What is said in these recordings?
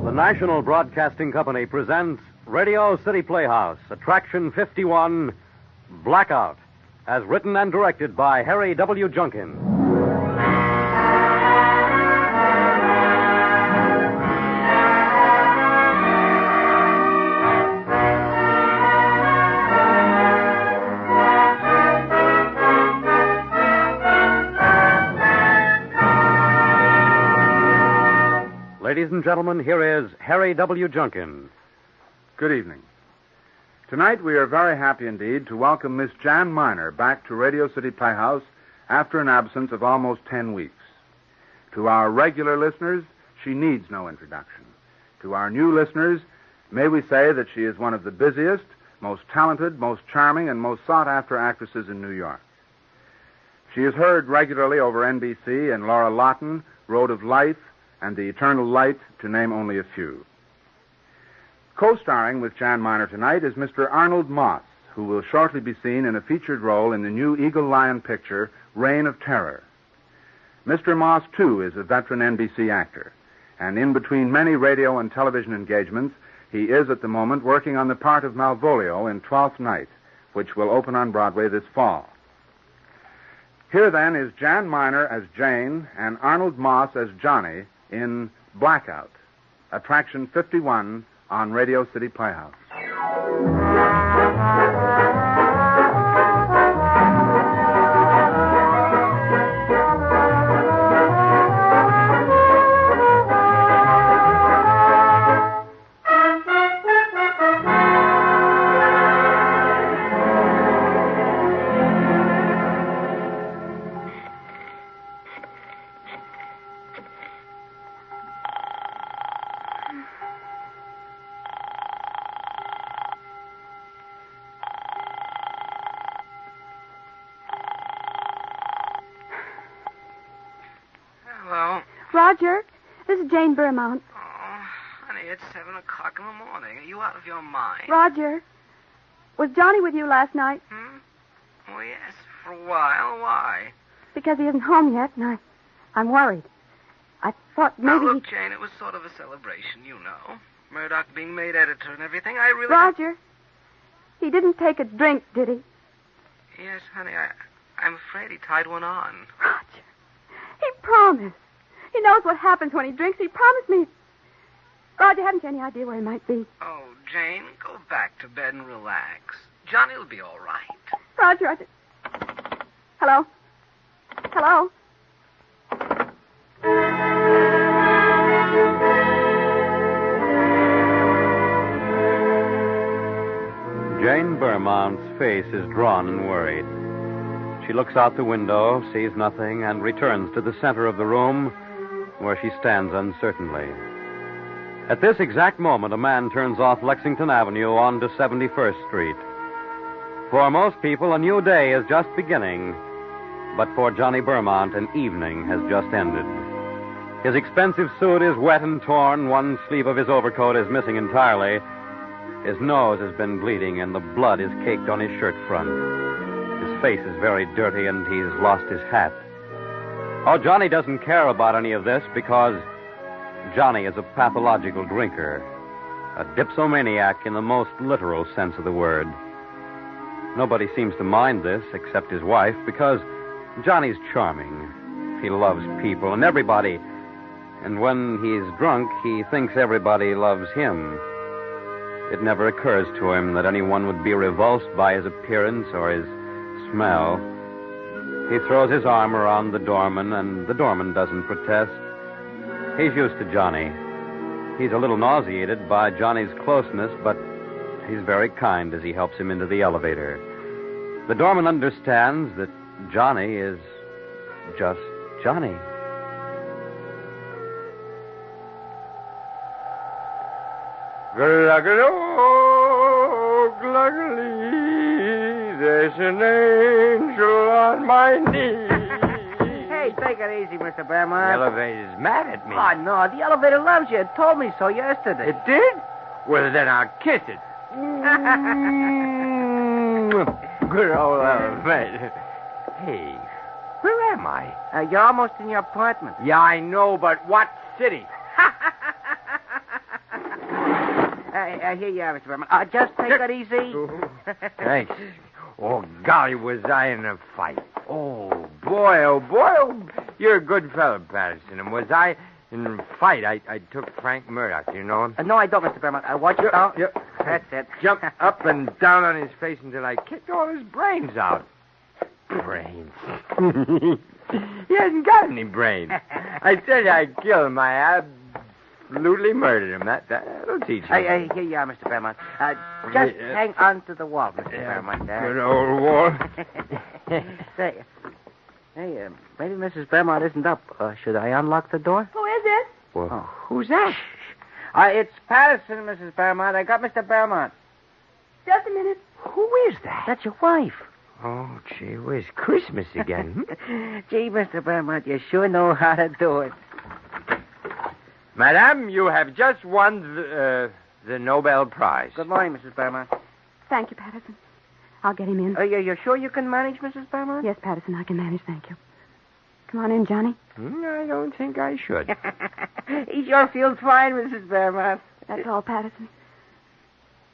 The National Broadcasting Company presents Radio City Playhouse, Attraction 51, Blackout, as written and directed by Harry W. Junkin. Ladies and gentlemen, here is Harry W. Junkin. Good evening. Tonight we are very happy indeed to welcome Miss Jan Miner back to Radio City Playhouse after an absence of almost 10 weeks. To our regular listeners, she needs no introduction. To our new listeners, may we say that she is one of the busiest, most talented, most charming, and most sought-after actresses in New York. She is heard regularly over NBC in Laura Lawton, Road of Life, and The Eternal Light, to name only a few. Co-starring with Jan Miner tonight is Mr. Arnold Moss, who will shortly be seen in a featured role in the new Eagle Lion picture, Reign of Terror. Mr. Moss, too, is a veteran NBC actor, and in between many radio and television engagements, he is at the moment working on the part of Malvolio in Twelfth Night, which will open on Broadway this fall. Here, then, is Jan Miner as Jane and Arnold Moss as Johnny in Blackout, Attraction 51 on Radio City Playhouse. Hello? Roger, this is Jane Beaumont. Oh, honey, it's 7 o'clock in the morning. Are you out of your mind? Roger, was Johnny with you last night? Oh, yes, for a while. Why? Because he isn't home yet, and I'm worried. I thought maybe Now, look, Jane, it was sort of a celebration, you know. Murdoch being made editor and everything. I really... Roger, he didn't take a drink, did he? Yes, honey, I'm afraid he tied one on. Roger, he promised. He knows what happens when he drinks. He promised me. Roger, haven't you any idea where he might be? Oh, Jane, go back to bed and relax. Johnny will be all right. Roger, Hello? Hello? Jane Beaumont's face is drawn and worried. She looks out the window, sees nothing, and returns to the center of the room where she stands uncertainly. At this exact moment, a man turns off Lexington Avenue onto 71st Street. For most people, a new day is just beginning, but for Johnny Beaumont, an evening has just ended. His expensive suit is wet and torn. One sleeve of his overcoat is missing entirely. His nose has been bleeding, and the blood is caked on his shirt front. His face is very dirty, and he's lost his hat. Oh, Johnny doesn't care about any of this because Johnny is a pathological drinker, a dipsomaniac in the most literal sense of the word. Nobody seems to mind this except his wife because Johnny's charming. He loves people and everybody, and when he's drunk, he thinks everybody loves him. It never occurs to him that anyone would be revulsed by his appearance or his smell. He throws his arm around the doorman, and the doorman doesn't protest. He's used to Johnny. He's a little nauseated by Johnny's closeness, but he's very kind as he helps him into the elevator. The doorman understands that Johnny is just Johnny. Gluggly, there's an angel on my knee. Hey, take it easy, Mr. Beaumont. The elevator's mad at me. Oh, no, the elevator loves you. It told me so yesterday. It did? Well, then I'll kiss it. Good old elevator. Hey, where am I? You're almost in your apartment. Yeah, I know, but what city? Here you are, Mr. Berman. Just take it easy. Thanks. Oh, golly, was I in a fight. Oh, boy, oh, boy. Oh, you're a good fellow, Patterson. And was I in a fight? I took Frank Murdoch. Do you know him? No, I don't, Mr. Berman. Watch it down. Yep. That's it. Jumped up and down on his face until I kicked all his brains out. Brains. He hasn't got any brains. I tell you, I killed him. I absolutely murdered him. That'll teach you. Here you are, Mr. Berman. Just hang on to the wall, Mr. Berman. Good old wall. Say, hey, maybe Mrs. Berman isn't up. Should I unlock the door? Who is it? Well, who's that? It's Patterson, Mrs. Berman. I got Mr. Berman. Just a minute. Who is that? That's your wife. Oh, gee whiz. Christmas again. Gee, Mr. Berman, you sure know how to do it. Madame, you have just won the Nobel Prize. Good morning, Mrs. Berman. Thank you, Patterson. I'll get him in. You're sure you can manage, Mrs. Berman? Yes, Patterson, I can manage, thank you. Come on in, Johnny. I don't think I should. He sure feels fine, Mrs. Berman. That's all, Patterson.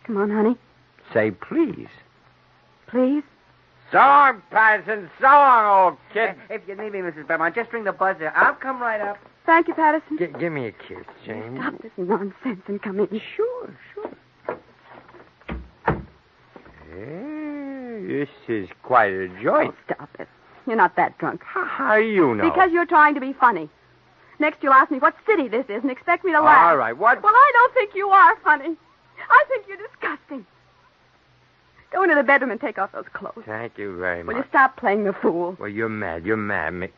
Come on, honey. Say please. Please? So long, Patterson. So long, old kid. If you need me, Mrs. Berman, just ring the buzzer. I'll come right up. Thank you, Patterson. Give me a kiss, James. Stop this nonsense and come in. Sure. This is quite a joint. Oh, stop it. You're not that drunk. How do you know? Because you're trying to be funny. Next you'll ask me what city this is and expect me to laugh. All right, what? Well, I don't think you are funny. I think you're disgusting. Go into the bedroom and take off those clothes. Thank you very much. Will you stop playing the fool? Well, you're mad.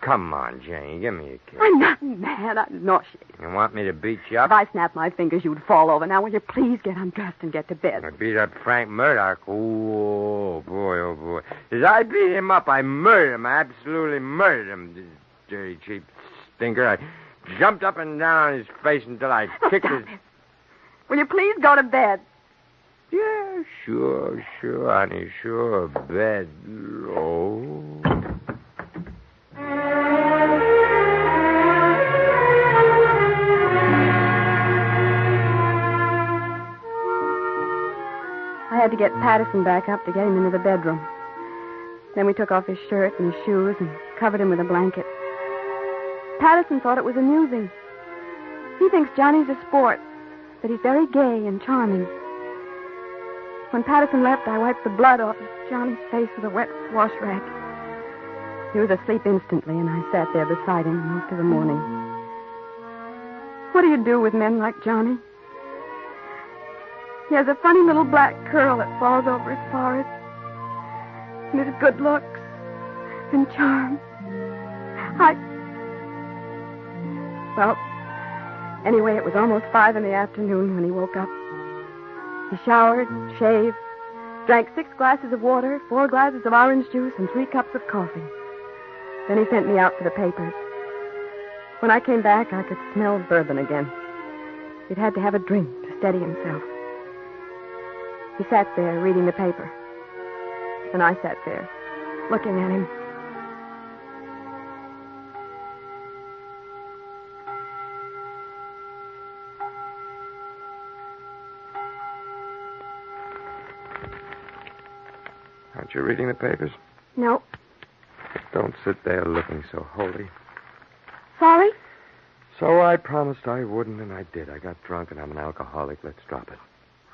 Come on, Jane. Give me a kiss. I'm not mad. I'm nauseated. You want me to beat you up? If I snapped my fingers, you'd fall over. Now, will you please get undressed and get to bed? I beat up Frank Murdoch. Oh, boy, oh, boy. As I beat him up, I murdered him. I absolutely murdered him. This dirty, cheap stinker. I jumped up and down on his face until I kicked his... It. Will you please go to bed? Yeah, sure, honey, sure. Bed. Oh. I had to get Patterson back up to get him into the bedroom. Then we took off his shirt and his shoes and covered him with a blanket. Patterson thought it was amusing. He thinks Johnny's a sport, that he's very gay and charming. When Patterson left, I wiped the blood off Johnny's face with a wet wash rag. He was asleep instantly, and I sat there beside him most of the morning. What do you do with men like Johnny? He has a funny little black curl that falls over his forehead. And his good looks and charm. Well, anyway, it was almost 5 p.m. when he woke up. He showered, shaved, drank 6 glasses of water, 4 glasses of orange juice, and 3 cups of coffee. Then he sent me out for the papers. When I came back, I could smell bourbon again. He'd had to have a drink to steady himself. He sat there reading the paper. And I sat there, looking at him. Aren't you reading the papers? No. Don't sit there looking so holy. Sorry? So I promised I wouldn't, and I did. I got drunk, and I'm an alcoholic. Let's drop it.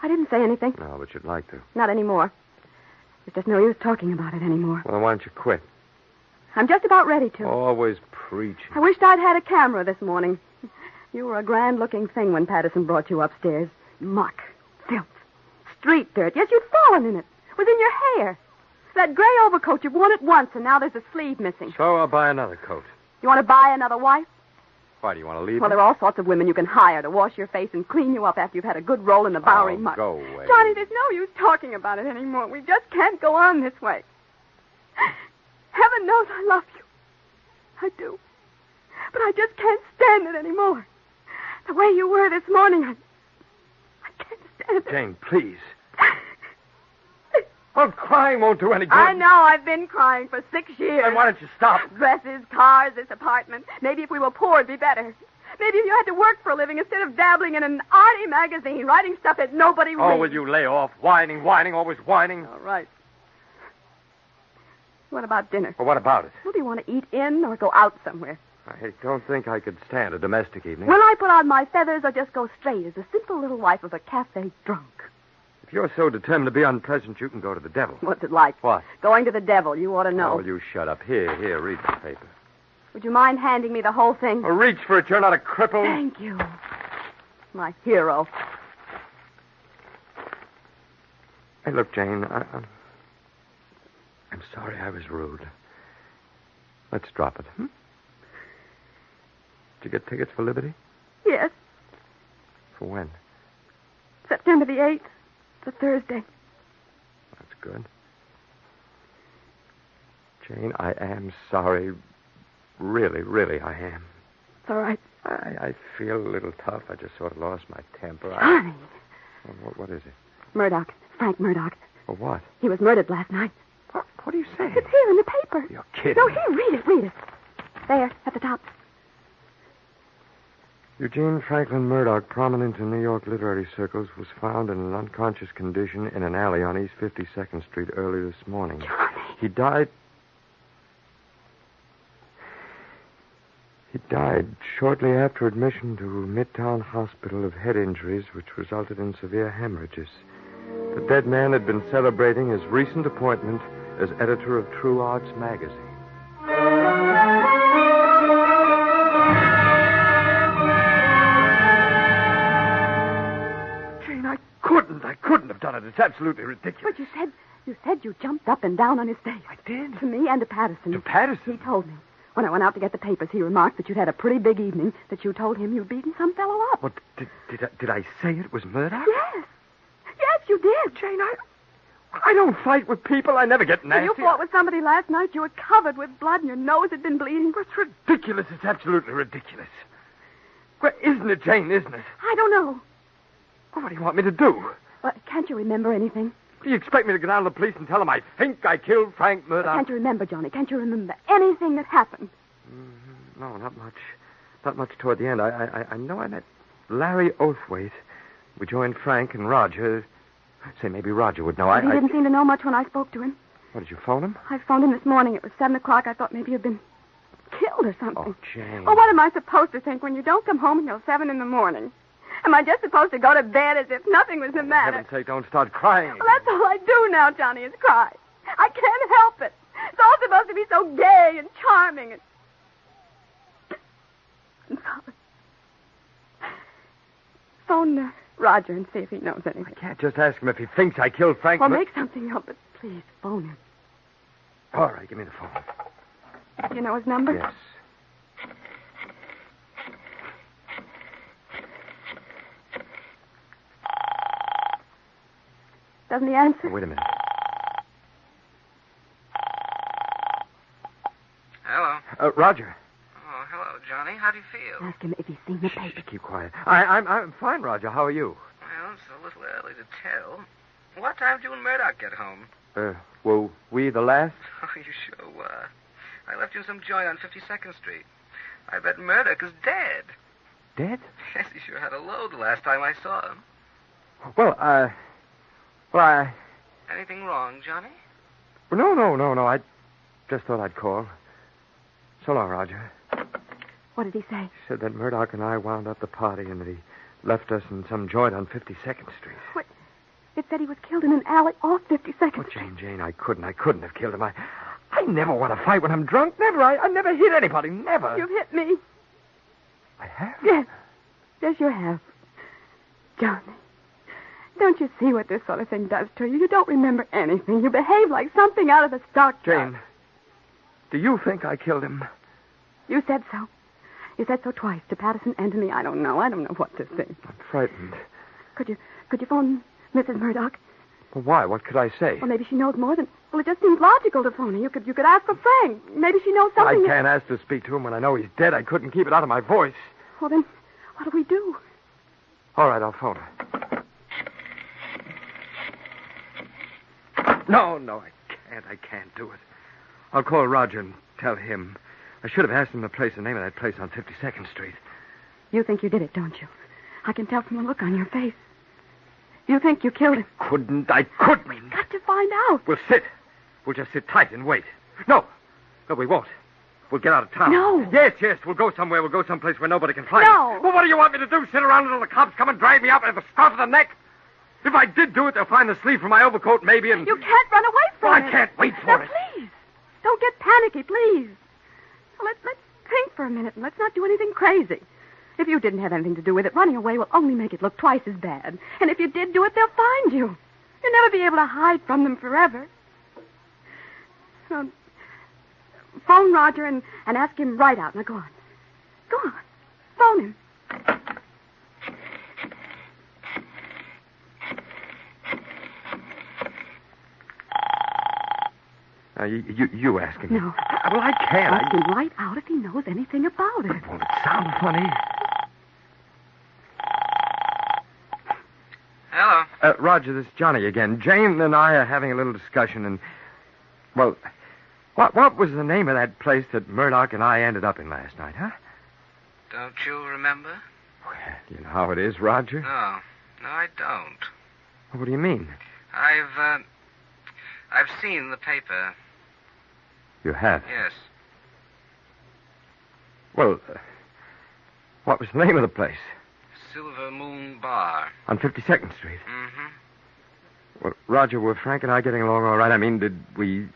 I didn't say anything. No, but you'd like to. Not anymore. There's just no use talking about it anymore. Well, why don't you quit? I'm just about ready to. Always preaching. I wished I'd had a camera this morning. You were a grand-looking thing when Patterson brought you upstairs. Muck, filth, street dirt. Yes, you'd fallen in it. It was in your hair. That gray overcoat, you've worn it once, and now there's a sleeve missing. So I'll buy another coat. You want to buy another wife? Why, do you want to leave Well, me? there are all sorts of women you can hire to wash your face and clean you up after you've had a good roll in the Bowery muck. Go away. Johnny, there's no use talking about it anymore. We just can't go on this way. Heaven knows I love you. I do. But I just can't stand it anymore. The way you were this morning, I can't stand it. Jane, please. Well, crying won't do any good. I know. I've been crying for 6 years. Then why don't you stop? Dresses, cars, this apartment. Maybe if we were poor, it'd be better. Maybe if you had to work for a living instead of dabbling in an arty magazine, writing stuff that nobody reads. Oh, will you lay off? Whining, always whining. All right. What about dinner? Well, what about it? Well, do you want to eat in or go out somewhere? I don't think I could stand a domestic evening. Will I put on my feathers or just go straight as a simple little wife of a cafe drunk? If you're so determined to be unpleasant, you can go to the devil. What's it like? What? Going to the devil. You ought to know. Oh, you shut up. Here, read the paper. Would you mind handing me the whole thing? Oh, reach for it. You're not a cripple. Thank you. My hero. Hey, look, Jane, I'm sorry I was rude. Let's drop it. Did you get tickets for Liberty? Yes. For when? September the 8th. It's a Thursday. That's good. Jane, I am sorry. Really, really, I am. It's all right. I feel a little tough. I just sort of lost my temper. Johnny. What is it? Murdoch. Frank Murdoch. Well, what? He was murdered last night. What are you saying? It's here in the paper. You're kidding. No, here, read it. There, at the top. Eugene Franklin Murdoch, prominent in New York literary circles, was found in an unconscious condition in an alley on East 52nd Street early this morning. Johnny. He died shortly after admission to Midtown Hospital of head injuries, which resulted in severe hemorrhages. The dead man had been celebrating his recent appointment as editor of True Arts magazine. Jane, I couldn't have done it. It's absolutely ridiculous. But you said you jumped up and down on his face. I did? To me and to Patterson. To Patterson? He told me. When I went out to get the papers, he remarked that you'd had a pretty big evening, that you told him you'd beaten some fellow up. What, did I say it was Murdoch? Yes. Yes, you did. Jane, I don't fight with people. I never get nasty. When you fought with somebody last night, you were covered with blood and your nose had been bleeding. It's ridiculous. It's absolutely ridiculous. Well, isn't it, Jane, isn't it? I don't know. Well, what do you want me to do? Well, can't you remember anything? Do you expect me to go down to the police and tell them I think I killed Frank Murdoch? Can't you remember, Johnny? Can't you remember anything that happened? No, not much. Not much toward the end. I know I met Larry Oathwaite. We joined Frank and Roger. Say, maybe Roger would know. He didn't seem to know much when I spoke to him. What, did you phone him? I phoned him this morning. It was 7 o'clock. I thought maybe you'd been killed or something. Oh, Jane. Well, what am I supposed to think when you don't come home until 7 in the morning? Am I just supposed to go to bed as if nothing was the matter? For heaven's sake, don't start crying. Well, that's all I do now, Johnny, is cry. I can't help it. It's all supposed to be so gay and charming and solid. Phone Roger and see if he knows anything. I can't just ask him if he thinks I killed Frank. Well, make something up, but please, phone him. All right, give me the phone. You know his number? Yes. Doesn't he answer? Oh, wait a minute. Hello. Roger. Oh, hello, Johnny. How do you feel? Ask him if he's seen the paper. Keep quiet. I'm fine, Roger. How are you? Well, it's a little early to tell. What time did you and Murdoch get home? Were we the last? Oh, you sure were. I left you in some joint on 52nd Street. I bet Murdoch is dead. Dead? Yes, he sure had a load the last time I saw him. Well, Anything wrong, Johnny? No. I just thought I'd call. So long, Roger. What did he say? He said that Murdoch and I wound up the party and that he left us in some joint on 52nd Street. What? It said he was killed in an alley off 52nd Oh, Street. Jane, I couldn't have killed him. I never want to fight when I'm drunk. Never. I never hit anybody. Never. You've hit me. I have? Yes. Yes, you have. Johnny, don't you see what this sort of thing does to you? You don't remember anything. You behave like something out of the stock. Jane, do you think I killed him? You said so. You said so twice to Patterson and to me. I don't know. I don't know what to think. I'm frightened. Could you phone Mrs. Murdoch? Well, why? What could I say? Well, maybe she knows more than... Well, it just seems logical to phone her. You could ask for Frank. Maybe she knows something... I can't ask to speak to him when I know he's dead. I couldn't keep it out of my voice. Well, then, what do we do? All right, I'll phone her. No, I can't do it. I'll call Roger and tell him. I should have asked him to place the name of that place on 52nd Street. You think you did it, don't you? I can tell from the look on your face. You think you killed him. I couldn't. We've got to find out. We'll sit. We'll just sit tight and wait. No, we won't. We'll get out of town. No. Yes, we'll go somewhere. We'll go someplace where nobody can find No. us. Well, what do you want me to do? Sit around until the cops come and drag me out by the scruff of the neck? If I did do it, they'll find the sleeve from my overcoat, maybe, and... You can't run away from it. I can't wait for now, it. Please. Don't get panicky, please. Let's think for a minute, and let's not do anything crazy. If you didn't have anything to do with it, running away will only make it look twice as bad. And if you did do it, they'll find you. You'll never be able to hide from them forever. Phone Roger and ask him right out. Now, go on. Go on. Phone him. You ask him. No. Well, I can't. Ask him right out if he knows anything about it. Won't it sound funny? Hello. Roger, this is Johnny again. Jane and I are having a little discussion, and... Well, what was the name of that place that Murdoch and I ended up in last night, huh? Don't you remember? Well, you know how it is, Roger. No, I don't. What do you mean? I've seen the paper. You have? Yes. Well, what was the name of the place? Silver Moon Bar. On 52nd Street. Mm-hmm. Well, Roger, were Frank and I getting along all right? I mean, did we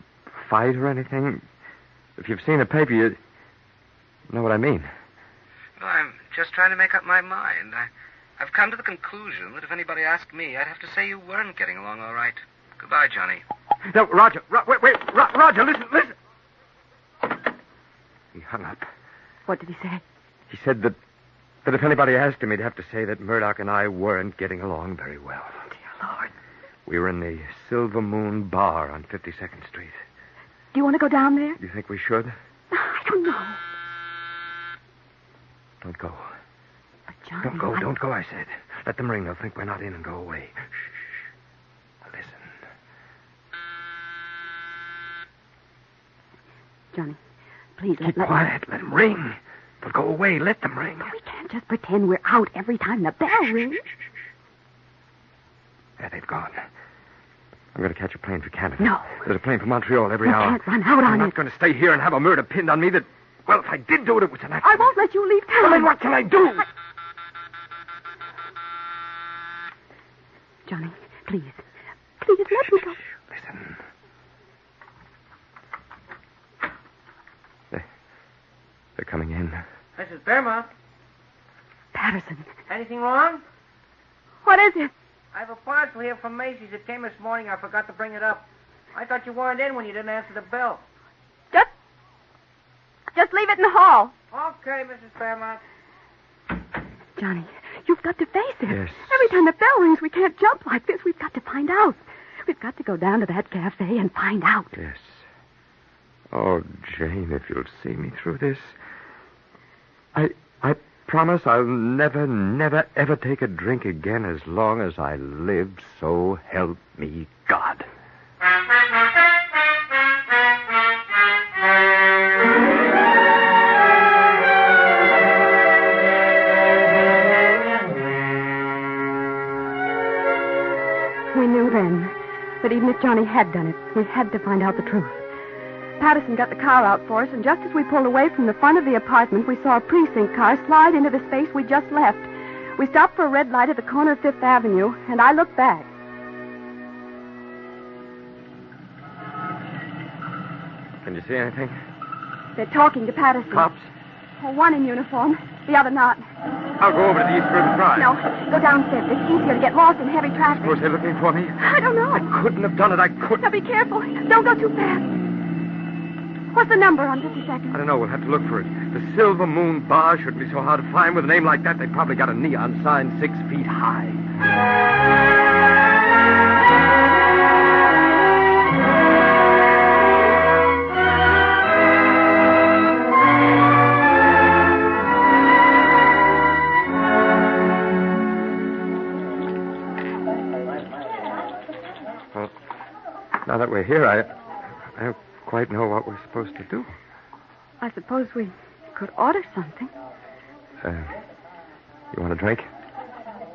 fight or anything? If you've seen the paper, you know what I mean. Well, I'm just trying to make up my mind. I've come to the conclusion that if anybody asked me, I'd have to say you weren't getting along all right. Goodbye, Johnny. No, Roger. Wait, Roger, listen. He hung up. What did he say? He said that if anybody asked him, he'd have to say that Murdoch and I weren't getting along very well. Dear Lord. We were in the Silver Moon Bar on 52nd Street. Do you want to go down there? You think we should? I don't know. Don't go. But Johnny, Don't go, I said. Let them ring. They'll think we're not in and go away. Shh. Listen. Johnny, please Keep quiet. Let them ring. They'll go away. Let them ring. We can't just pretend we're out every time the bell rings. There, they've gone. I'm going to catch a plane for Canada. No. There's a plane for Montreal every hour. You can't run out on I'm it. not going to stay here and have a murder pinned on me that... Well, if I did do it, it was an accident. I won't let you leave town. Well, then what can I do? Johnny, please. Please, let me go. Listen. They're coming in. Mrs. Bermont, Patterson. anything wrong? What is it? I have a parcel here from Macy's. It came this morning. I forgot to bring it up. I thought you weren't in when you didn't answer the bell. Just leave it in the hall. Okay, Mrs. Bermont. Johnny, you've got to face it. Yes. Every time the bell rings, we can't jump like this. We've got to find out. We've got to go down to that cafe and find out. Yes. Oh, Jane, if you'll see me through this. I promise I'll never, ever take a drink again as long as I live, so help me God. We knew then that even if Johnny had done it, we had to find out the truth. Patterson got the car out for us, and just as we pulled away from the front of the apartment, we saw a precinct car slide into the space we just left. We stopped for a red light at the corner of Fifth Avenue, and I looked back. Can you see anything? They're talking to Patterson. Cops? One in uniform, the other not. I'll go over to the East River Drive. No, go downstairs. It's easier to get lost in heavy traffic. Suppose they're looking for me? I don't know. I couldn't have done it. I couldn't. Now be careful. Don't go too fast. What's the number on 52nd? I don't know. We'll have to look for it. The Silver Moon Bar shouldn't be so hard to find. With a name like that, they probably got a neon sign 6 feet high. Well, now that we're here, I don't quite know what we're supposed to do. I suppose we could order something. You want a drink?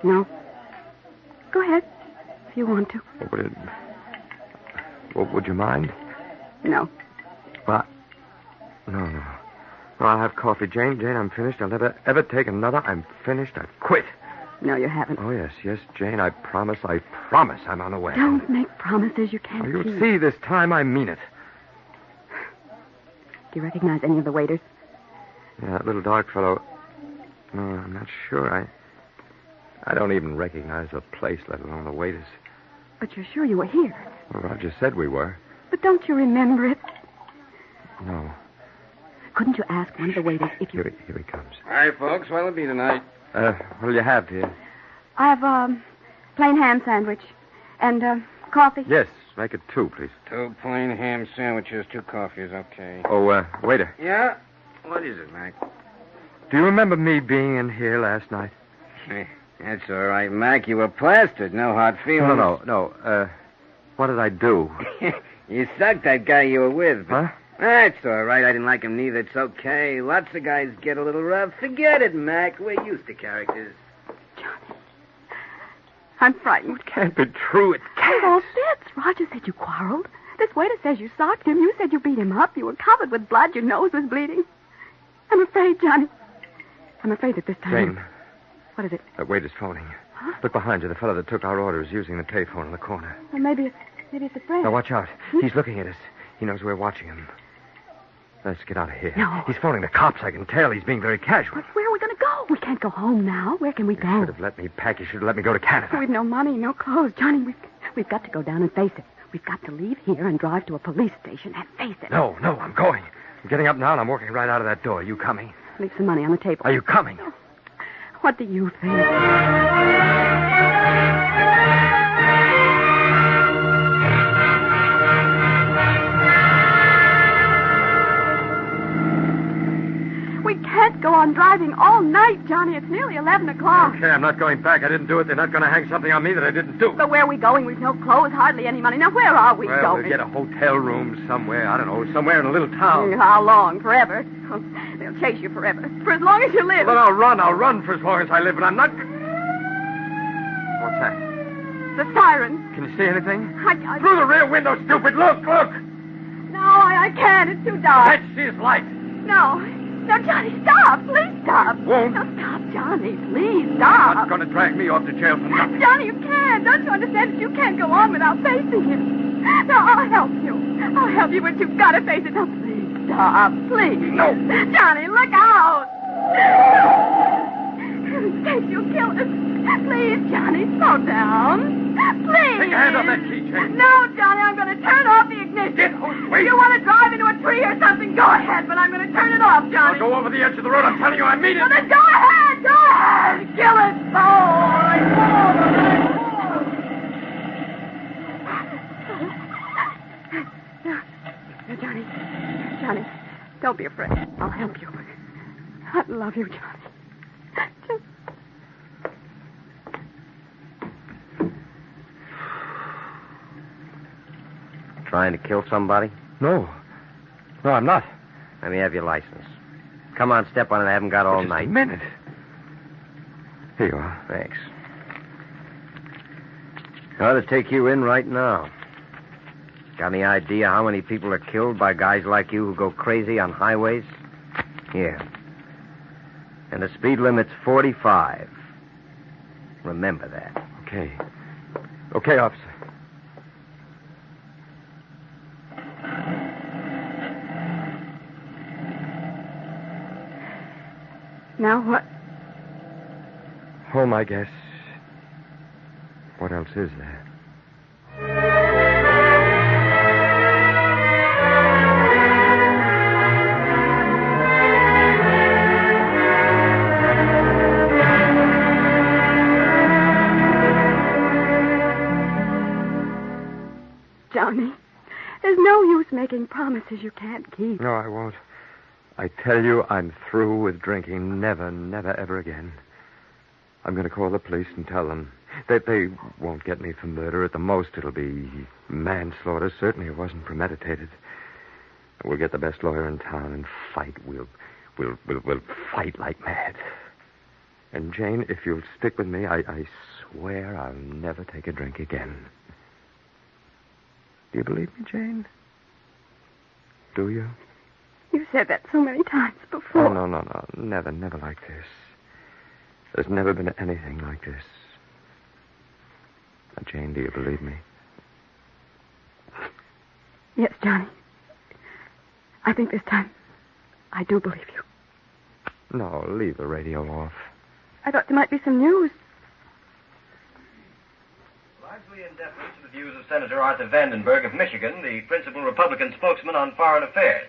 No. Go ahead, if you want to. Would you mind? No. Well, no. No, I'll have coffee. Jane, I'm finished. I'll never, ever take another. I'm finished. I've quit. No, you haven't. Oh, yes, Jane, I promise I'm on the way. Don't make promises you can't You'll keep. see this time I mean it. Do you recognize any of the waiters? Yeah, that little dark fellow. No, I'm not sure. I don't even recognize the place, let alone the waiters. But you're sure you were here. Well, Roger said we were. But don't you remember it? No. Couldn't you ask one of the waiters if you... Here he comes. Hi, folks. What'll it be tonight? What'll you have, dear? I have plain ham sandwich and coffee. Yes, make it 2, please. 2 plain ham sandwiches, 2 coffees, okay. Oh, waiter. Yeah? What is it, Mac? Do you remember me being in here last night? That's all right, Mac. You were plastered. No hard feelings. No. What did I do? You sucked that guy you were with. Huh? That's all right. I didn't like him neither. It's okay. Lots of guys get a little rough. Forget it, Mac. We're used to characters. Johnny, I'm frightened. It can't be true. It It can't. all fits. Roger said you quarreled. This waiter says you socked him. You said you beat him up. You were covered with blood. Your nose was bleeding. I'm afraid, Johnny. I'm afraid that this time... Jane. What is it? That waiter's phoning. Huh? Look behind you. The fellow that took our orders using the payphone in the corner. Well, maybe it's a friend. Now, watch out. He's looking at us. He knows we're watching him. Let's get out of here. No. He's phoning the cops, I can tell. He's being very casual. But where are we going to go? We can't go home now. Where can we You go? should have let me pack. You should have let me go to Canada. We've no money, no clothes. Johnny, we've got to go down and face it. We've got to leave here and drive to a police station and face it. No, I'm going. I'm getting up now, and I'm walking right out of that door. Are you coming? Leave some money on the table. Are you coming? What do you think? We can't go on driving all night, Johnny. It's nearly 11 o'clock. Okay, I'm not going back. I didn't do it. They're not going to hang something on me that I didn't do. But where are we going? We've no clothes, hardly any money. Now, where are we Well, going? we'll get a hotel room somewhere. I don't know, somewhere in a little town. How long? Forever? Oh, they'll chase you forever. For as long as you live. Well, then I'll run for as long as I live, but I'm not... What's that? The siren. Can you see anything? I... Through the rear window, stupid! Look! No, I can't. It's too dark. Let's see his light. No. No, Johnny, stop. Please stop. Won't. No, stop, Johnny. Please stop. Not going to drag me off to jail for nothing. Johnny, you can't. Don't you understand that you can't go on without facing him? Now, I'll help you. But you've got to face it. Now, please stop. Please. No. Johnny, look out. In case you'll kill us. Please, Johnny, slow down. Please. Take your hand off that keychain. No, Johnny, I'm going to turn off the ignition. Get wait. You want to drive into a tree or something? Go ahead, but I'm going to turn it off, I'll Johnny. go over the edge of the road. I'm telling you, I mean it. Well, then go ahead. Go ahead. Kill it. Johnny, don't be afraid. I'll help you. I love you, Johnny. Just... Trying to kill somebody? No, I'm not. Let me have your license. Come on, step on it. I haven't got all Just night. a minute. Here you are. Thanks. Ought to take you in right now. Got any idea how many people are killed by guys like you who go crazy on highways? Here. And the speed limit's 45. Remember that. Okay. Okay, officer. Now what? Home, I guess. What else is there? Johnny, there's no use making promises you can't keep. No, I won't. I tell you, I'm through with drinking. Never, never, ever again. I'm going to call the police and tell them. They won't get me for murder. At the most, it'll be manslaughter. Certainly it wasn't premeditated. We'll get the best lawyer in town and fight. We'll fight like mad. And, Jane, if you'll stick with me, I swear I'll never take a drink again. Do you believe me, Jane? Do you? You've said that so many times before. Oh, no. Never like this. There's never been anything like this. Now, Jane, do you believe me? Yes, Johnny. I think this time I do believe you. No, leave the radio off. I thought there might be some news. Largely in deference to the views of Senator Arthur Vandenberg of Michigan, the principal Republican spokesman on foreign affairs.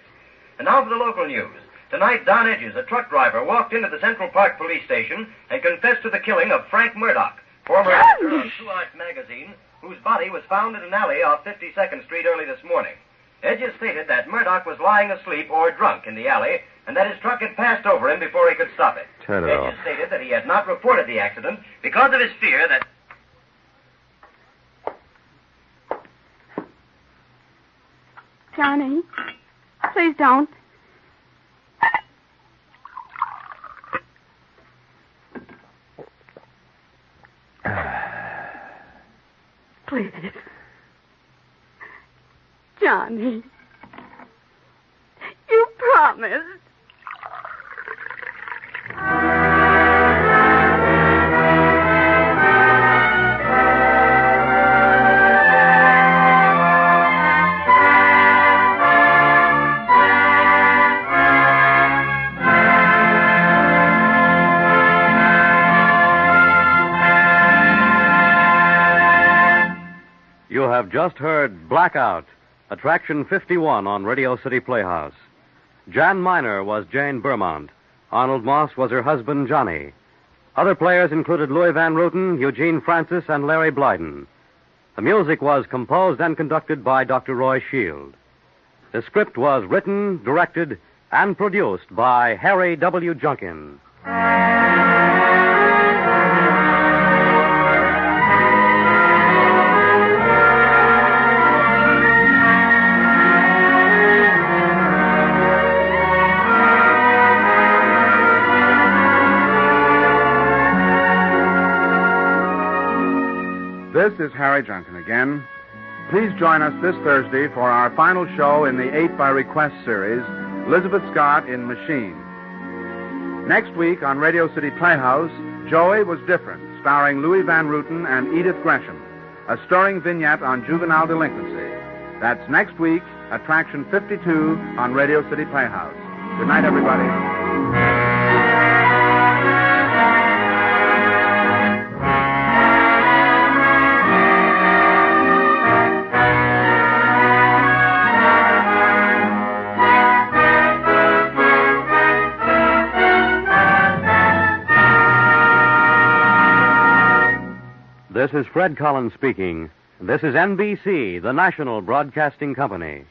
And now for the local news. Tonight, Don Edges, a truck driver, walked into the Central Park police station and confessed to the killing of Frank Murdoch, former editor of Two Arts magazine, whose body was found in an alley off 52nd Street early this morning. Edges stated that Murdoch was lying asleep or drunk in the alley and that his truck had passed over him before he could stop it. Turn it Edges off. stated that he had not reported the accident because of his fear that... Johnny, please don't. Please. Johnny. You promised. You have just heard Blackout, Attraction 51 on Radio City Playhouse. Jan Miner was Jane Beaumont. Arnold Moss was her husband, Johnny. Other players included Louis Van Ruten, Eugene Francis, and Larry Blyden. The music was composed and conducted by Dr. Roy Shield. The script was written, directed, and produced by Harry W. Junkin. This is Harry Junkin again. Please join us this Thursday for our final show in the 8 by Request series, Elizabeth Scott in Machine. Next week on Radio City Playhouse, Joey Was Different, starring Louis Van Ruten and Edith Gresham, a stirring vignette on juvenile delinquency. That's next week, Attraction 52 on Radio City Playhouse. Good night, everybody. This is Fred Collins speaking. This is NBC, the national broadcasting company.